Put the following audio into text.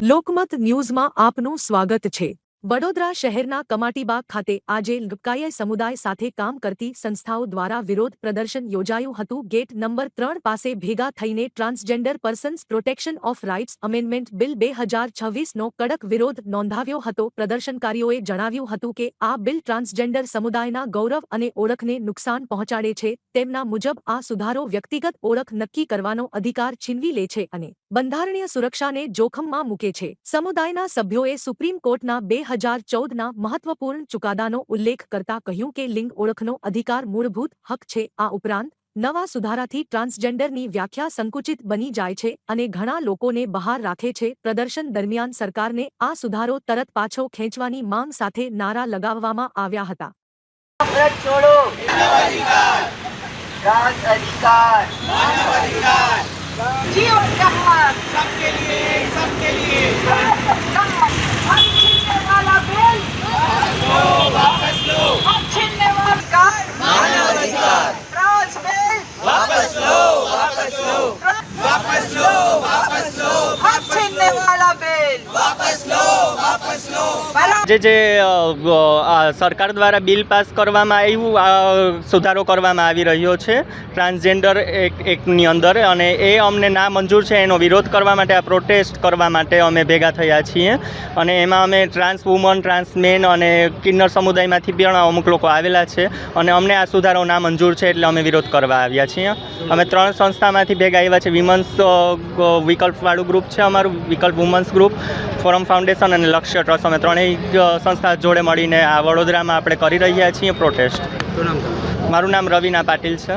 લોકમત ન્યૂઝમાં આપનું સ્વાગત છે। વડોદરા શહેરના કમાટીબાગ ખાતે આજે લુકાય સમુદાય સાથે કામ કરતી સંસ્થાઓ દ્વારા વિરોધ પ્રદર્શન યોજાયું હતું। ગેટ નંબર 3 પાસે ભેગા થઈને transgender persons protection of rights amendment bill 2026નો કડક વિરોધ નોંધાવ્યો હતો। પ્રદર્શનકારીઓએ જણાવ્યું હતું કે આ બિલ ટ્રાન્સજેન્ડર સમુદાયના ગૌરવ અને ઓળખને નુકસાન પહોંચાડે છે। તેમના મુજબ આ સુધારો વ્યક્તિગત ઓળખ નક્કી કરવાનો અધિકાર છીનવી લે છે અને બંધારણીય સુરક્ષાને જોખમમાં મૂકે છે। સમુદાયના સભ્યોએ સુપ્રીમ કોર્ટના 2014ના મહત્વપૂર્ણ ચુકાદાનો ઉલ્લેખ કરતા કહ્યું કે લિંગ ઓળખનો અધિકાર મૂળભૂત હક છે। આ ઉપરાંત નવા સુધારાથી ટ્રાન્સજેન્ડરની વ્યાખ્યા સંકુચિત બની જાય છે અને ઘણા લોકોને બહાર રાખે છે। પ્રદર્શન દરમિયાન સરકારને આ સુધારો તરત પાછો ખેંચવાની માંગ સાથે નારા લગાવવામાં આવ્યા હતા। जीवन का हक सबके लिए हक छीनने वाला बिल वापस लो हक छीनने वाला मानव अधिकार ट्रांस बिल वापस लो हक छीनने वाला बिल वापस लो जे सरकार द्वारा बिल पास करवामां आव्युं सुधारो करवामां आवी रह्यो छे ट्रांसजेंडर एक्टनी अंदर अने ए अमने ना मंजूर छे एनो विरोध करवा माटे आ प्रोटेस्ट करवा माटे अमे भेगा थया छीए अने एमां अमे ट्रांस वुमन ट्रांस मेन अने किन्नर समुदायमांथी पण अमुक लोको आवेला छे अने अमने आ सुधारो ना मंजूर छे एटले अमे विरोध करवा आव्या छीए। अमे 3 संस्थामांथी भेगा आव्या छे। विमन्स विकल्पवाळुं ग्रुप छे अमारुं विकल्प वुमन्स ग्रुप फोरम फाउंडेशन अने लक्ष्य ट्रस्ट अमे त्रणेय संस्था जोड़े मळीने आ वडोदरामां आपणे करी रह्या छीए प्रोटेस्ट। मारुं नाम रवीना पाटील छे।